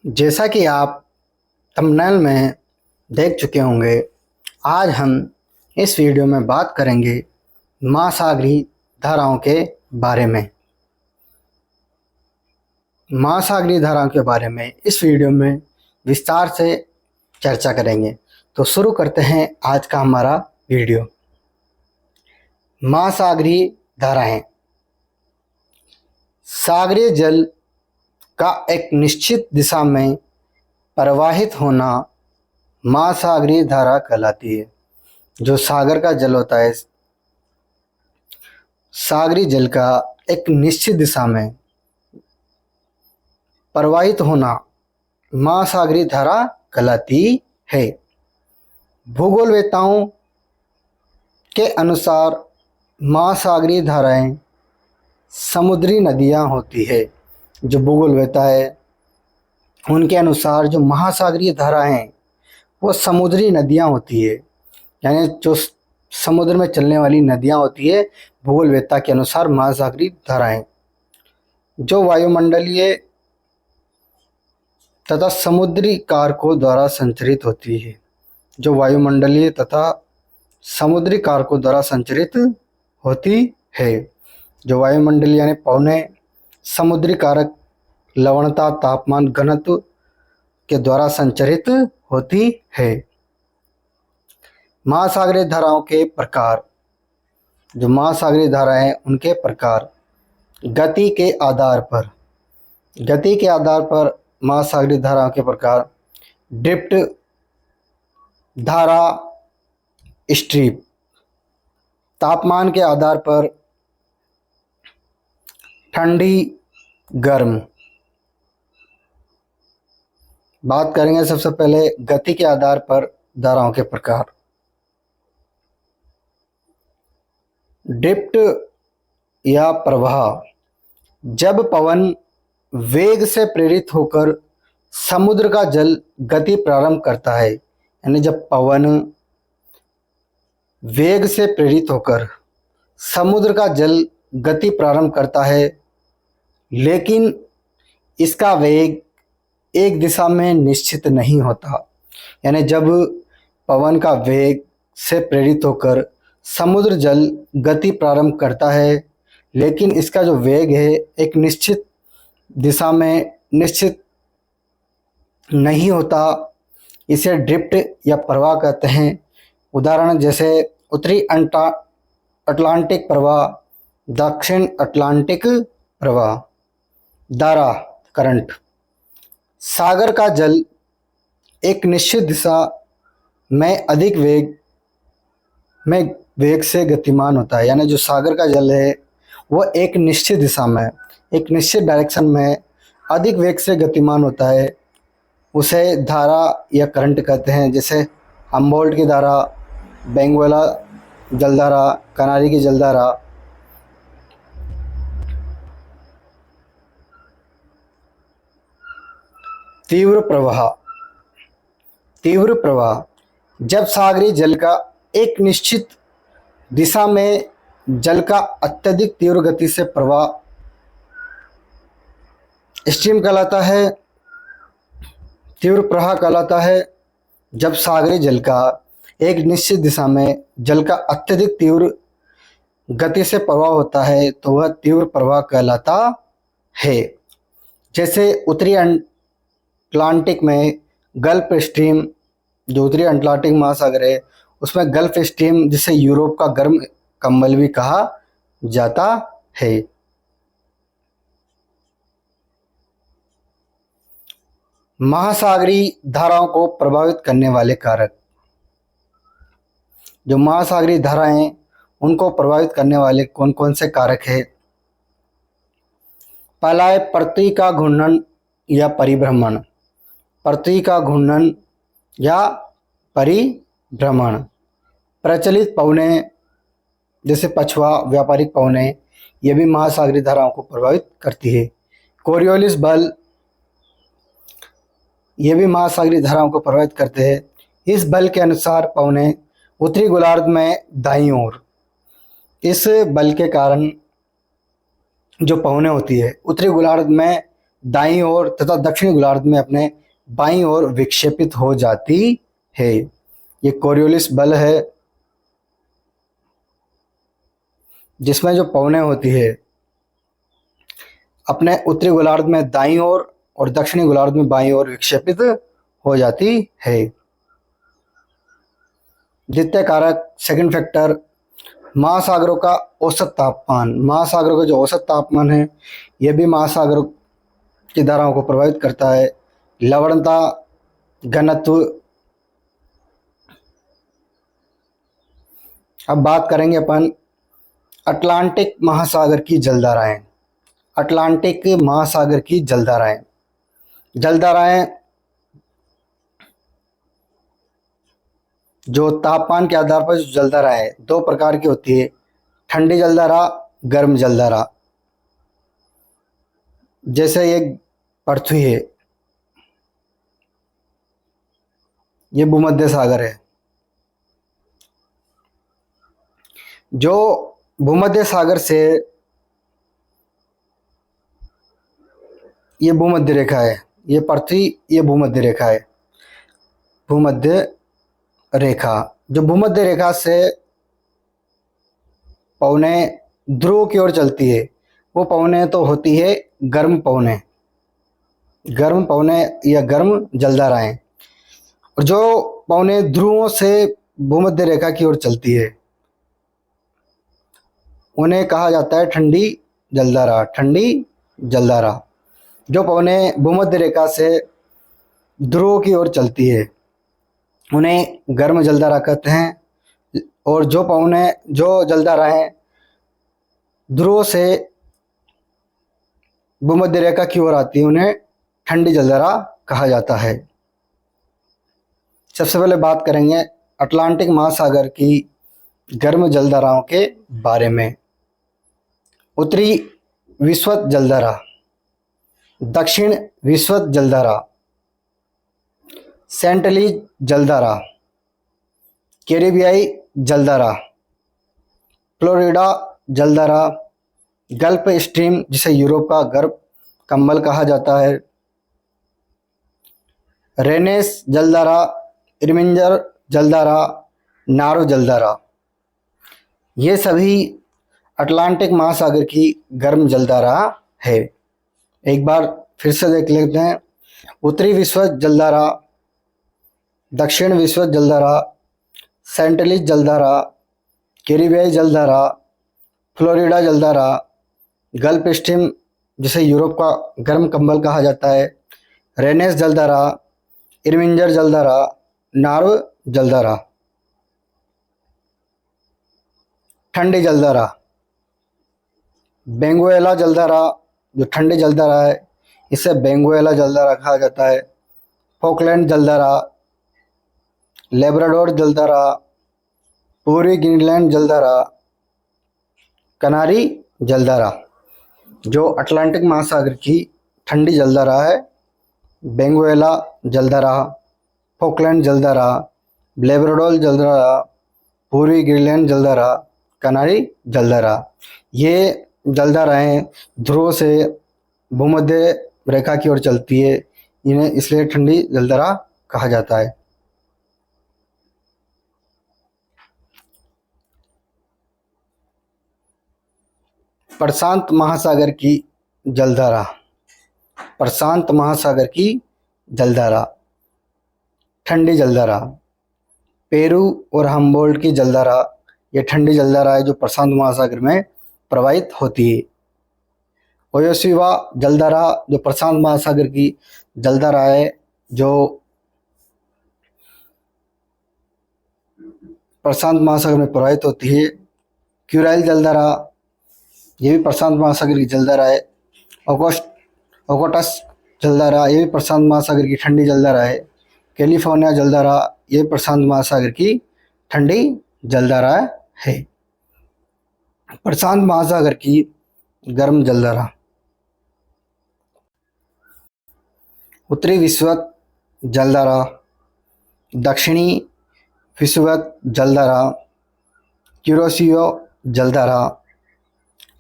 जैसा कि आप थंबनेल में देख चुके होंगे, आज हम इस वीडियो में बात करेंगे महासागरीय धाराओं के बारे में। महासागरीय धाराओं के बारे में इस वीडियो में विस्तार से चर्चा करेंगे। तो शुरू करते हैं आज का हमारा वीडियो। महासागरीय धाराएं सागरीय जल का एक निश्चित दिशा में प्रवाहित होना महासागरीय धारा कहलाती है। जो सागर का जल होता है, सागरीय जल का एक निश्चित दिशा में प्रवाहित होना महासागरीय धारा कहलाती है। भूगोलवेत्ताओं के अनुसार महासागरीय धाराएं समुद्री नदियां होती है। जो भूगोलवेत्ता है उनके अनुसार जो महासागरीय धाराएं हैं वो समुद्री नदियां होती है, यानी जो समुद्र में चलने वाली नदियां होती है भूगोलवेत्ता के अनुसार महासागरीय धाराएं। जो वायुमंडलीय तथा समुद्री कारकों द्वारा संचरित होती है। जो वायुमंडलीय तथा समुद्री कारकों द्वारा संचरित होती है। जो वायुमंडलीय यानी पवने, समुद्री कारक लवणता, तापमान, घनत्व के द्वारा संचरित होती है। महासागरीय धाराओं के प्रकार। जो महासागरीय धाराएं हैं उनके प्रकार गति के आधार पर महासागरीय धाराओं के प्रकार ड्रिफ्ट धारा, स्ट्रीम। तापमान के आधार पर ठंडी, गर्म। बात करेंगे सबसे पहले गति के आधार पर धाराओं के प्रकार। ड्रिफ्ट या प्रवाह, जब पवन वेग से प्रेरित होकर समुद्र का जल गति प्रारंभ करता है, यानी जब पवन वेग से प्रेरित होकर समुद्र का जल गति प्रारंभ करता है, लेकिन इसका वेग एक दिशा में निश्चित नहीं होता। यानी जब पवन का वेग से प्रेरित होकर समुद्र जल गति प्रारंभ करता है, लेकिन इसका जो वेग है एक निश्चित दिशा में निश्चित नहीं होता, इसे ड्रिफ्ट या प्रवाह कहते हैं। उदाहरण जैसे उत्तरी अटलांटिक प्रवाह, दक्षिण अटलांटिक प्रवाह। धारा, करंट। सागर का जल एक निश्चित दिशा में अधिक वेग से गतिमान होता है। यानी जो सागर का जल है वो एक निश्चित दिशा में, एक निश्चित डायरेक्शन में अधिक वेग से गतिमान होता है, उसे धारा या करंट कहते हैं। जैसे हम्बोल्ट की धारा, बेंगुएला जलधारा, कनारी की जलधारा। तीव्र प्रवाह, जब सागरीय जल का एक निश्चित दिशा में जल का अत्यधिक तीव्र गति से प्रवाह स्ट्रीम कहलाता है, तीव्र प्रवाह कहलाता है। जब सागरीय जल का एक निश्चित दिशा में जल का अत्यधिक तीव्र गति से प्रवाह होता है तो वह तीव्र प्रवाह कहलाता है। जैसे उत्तरी अटलांटिक में गल्फ स्ट्रीम, जो उत्तरी अटलांटिक महासागर है उसमें गल्फ स्ट्रीम, जिसे यूरोप का गर्म कंबल भी कहा जाता है। महासागरीय धाराओं को प्रभावित करने वाले कारक। जो महासागरीय धाराएं उनको प्रभावित करने वाले कौन कौन से कारक है। पहला है पृथ्वी का घूर्णन या परिभ्रमण। पृथ्वी का घूर्णन या परिभ्रमण। प्रचलित पवने जैसे पछुआ, व्यापारिक पवने, ये भी महासागरीय धाराओं को प्रभावित करती है। कोरियोलिस बल, ये भी महासागरीय धाराओं को प्रभावित करते हैं। इस बल के अनुसार पवने उत्तरी गोलार्ध में दाईं ओर, इस बल के कारण जो पवने होती है उत्तरी गोलार्ध में दाईं ओर तथा दक्षिणी गोलार्ध में अपने बाईं ओर विक्षेपित हो जाती है। ये कोरियोलिस बल है जिसमें जो पवनें होती है अपने उत्तरी गोलार्ध में दाईं ओर और दक्षिणी गोलार्ध में बाईं ओर विक्षेपित हो जाती है। द्वितीय कारक सेकंड फैक्टर, महासागरों का औसत तापमान। महासागरों का जो औसत तापमान है यह भी महासागरों की धाराओं को प्रभावित करता है। लवणता, घनत्व। अब बात करेंगे अपन अटलांटिक महासागर की जलधाराएं। अटलांटिक महासागर की जलधाराएं। जलधाराएं जो तापमान के आधार पर जो जलधाराएं दो प्रकार की होती है, ठंडी जलधारा, गर्म जलधारा। जैसे ये पृथ्वी है, ये भूमध्य सागर है। जो भूमध्य सागर से ये भूमध्य रेखा है, ये पृथ्वी, ये भूमध्य रेखा है। भूमध्य रेखा, जो भूमध्य रेखा से पवनें ध्रुव की ओर चलती है वो पवनें तो होती है गर्म पवनें, गर्म पवनें या गर्म जलधाराएं। और जो पवनें ध्रुवों से भूमध्य रेखा की ओर चलती है उन्हें कहा जाता है ठंडी जलधारा। ठंडी जलधारा। जो पवनें भूमध्य रेखा से ध्रुव की ओर चलती है उन्हें गर्म जलधारा कहते हैं। और जो पवनें, जो जलधाराएं ध्रुव से भूमध्य रेखा की ओर आती है उन्हें ठंडी जलधारा कहा जाता है। सबसे पहले बात करेंगे अटलांटिक महासागर की गर्म जलधाराओं के बारे में। उत्तरी विषुवत जलधारा, दक्षिण विषुवत जलधारा, सेंट्रली जलधारा, कैरिबियाई जलधारा, फ्लोरिडा जलधारा, गल्फ स्ट्रीम जिसे यूरोप का गर्म कंबल कहा जाता है, रेनेस जलधारा, इरमिंजर जलधारा, नारो जलधारा। ये सभी अटलांटिक महासागर की गर्म जलधारा है। एक बार फिर से देख लेते हैं। उत्तरी विषुवत जलधारा, दक्षिण विषुवत जलधारा, सेंट्रली जलधारा, कैरिबियाई जलधारा, फ्लोरिडा जलधारा, गल्फ स्ट्रीम जिसे यूरोप का गर्म कंबल कहा जाता है, रेनेस जलधारा, इरमिंजर जलधारा, नारो जलधारा। ठंडी जलधारा, बेंगुएला जलधारा जो ठंडी जलधारा है इसे बेंगुएला जलधारा कहा जाता है। फॉकलैंड जलधारा, लेब्राडोर जलधारा, पूर्वी ग्रीनलैंड जलधारा, कनारी जलधारा। जो अटलांटिक महासागर की ठंडी जलधारा है, बेंगुएला जलधारा, फॉकलैंड जलधारा, लेब्राडोर जलधारा, पूर्वी ग्रीनलैंड जलधारा, कनारी जलधारा। ये जलधाराएं ध्रुव से भूमध्य रेखा की ओर चलती है, इन्हें इसलिए ठंडी जलधारा कहा जाता है। प्रशांत महासागर की जलधारा। प्रशांत महासागर की जलधारा, ठंडी जलधारा। पेरू और हम्बोल्ट की जलधारा, ये ठंडी जलधारा है जो प्रशांत महासागर में प्रवाहित होती है। ओयोशिवा जलधारा जो प्रशांत महासागर की जलधारा है जो प्रशांत महासागर में प्रवाहित होती है। क्यूराइल जलधारा, ये भी प्रशांत महासागर की जलधारा है। ओकोटस जलधारा, ये भी प्रशांत महासागर की ठंडी जलधारा है। कैलिफोर्निया जलधारा, ये प्रशांत महासागर की ठंडी जलधारा है। प्रशांत महासागर की गर्म जलधारा। उत्तरी विषुवत जलधारा, दक्षिणी विषुवत जलधारा, क्यूरोसियो जलधारा,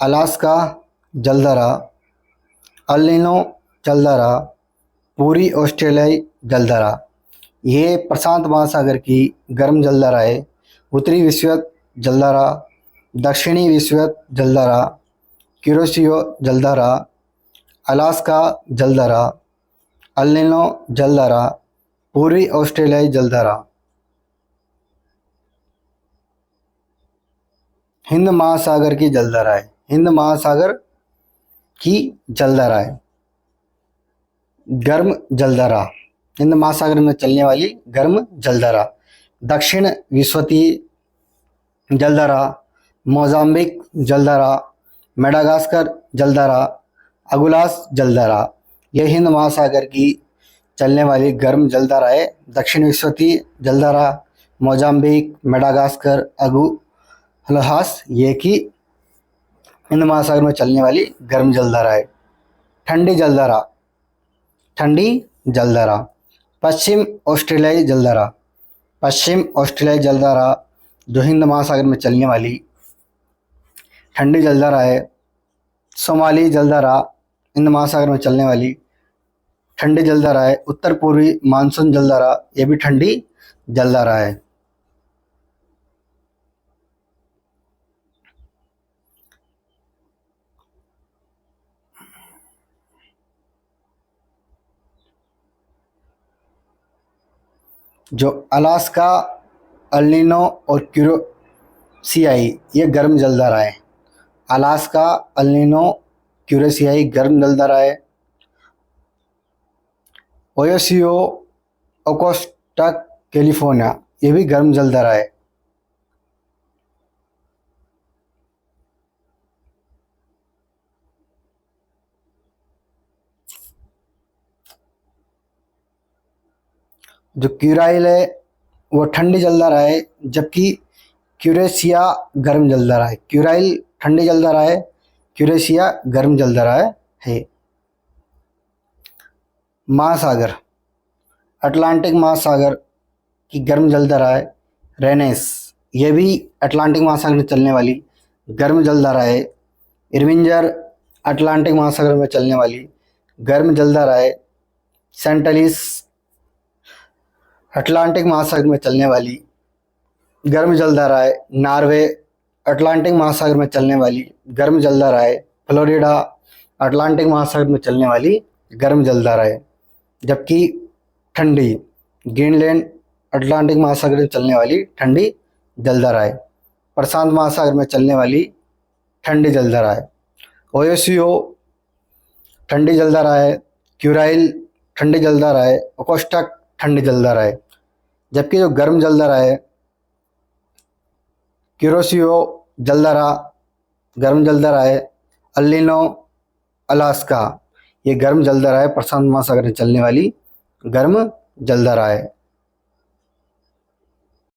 अलास्का जलधारा, अल नीनो जलधारा, पूर्वी ऑस्ट्रेलियाई जलधारा, ये प्रशांत महासागर की गर्म जलधारा है। उत्तरी विषुवत जलधारा, दक्षिणी विषुवत जलधारा, क्यूरोसियो जलधारा, अलास्का जलधारा, अल नीनो जलधारा, पूर्वी ऑस्ट्रेलियाई जलधारा। हिंद महासागर की जलधारा है, हिंद महासागर की जलधारा है। गर्म जलधारा, हिंद महासागर में चलने वाली गर्म जलधारा। दक्षिण विषुवतीय जलधारा, मोजाम्बिक जलधारा, मेडागास्कर जलधारा, अगुलास जलधारा, यह हिंद महासागर की चलने वाली गर्म जलधारा है। दक्षिण विषुवतीय जलधारा, मोजाम्बिक, मेडागास्कर, अगुलास, ये की हिंद महासागर में चलने वाली गर्म जलधारा है। ठंडी जलधारा, ठंडी जलधारा, पश्चिम ऑस्ट्रेलियाई जलधारा, पश्चिम ऑस्ट्रेलियाई जलधारा जो हिंद महासागर में चलने वाली ठंडी जलधारा है। सोमाली जलधारा, हिंद महासागर में चलने वाली ठंडी जलधारा है। उत्तर पूर्वी मानसून जलधारा, यह भी ठंडी जलधारा है। जो अलास्का, अल नीनो और क्यूरोसियाई, ये गर्म जलधारा है। अलास्का, अल नीनो, क्यूरोसियाई गर्म जलधारा है। ओयोसियो, ओकोस्टा, कैलिफोर्निया, ये भी गर्म जलधारा है। जो क्यूराइल है वो ठंडी जलधारा है, जबकि क्यूरेशिया गर्म जलधारा है। क्यूराइल ठंडी जलधारा है, क्यूरेशिया गर्म जलधारा है। महासागर, अटलांटिक महासागर की गर्म जलधारा है रेनेस, ये भी अटलांटिक महासागर में चलने वाली गर्म जलधारा है। इरविंजर अटलांटिक महासागर में चलने वाली गर्म जलधारा है। सेंटलिस अटलांटिक महासागर में चलने वाली गर्म जलधारा है। नॉर्वे अटलांटिक महासागर में चलने वाली गर्म जलधारा है। फ्लोरिडा अटलांटिक महासागर में चलने वाली गर्म जलधारा है। जबकि ठंडी ग्रीनलैंड अटलांटिक महासागर में चलने वाली ठंडी जलधारा है। प्रशांत महासागर में चलने वाली ठंडी जलधारा है। ओयोसियो ठंडी जलधारा है। क्यूराइल ठंडी जलधारा है। ओकोस्टा ठंडी जलधारा है। जबकि जो गर्म जलधारा है क्यूरोसियो जलधारा गर्म जलधारा है। अल नीनो, अलास्का, ये गर्म जलधारा है, प्रशांत महासागर में चलने वाली गर्म जलधारा है।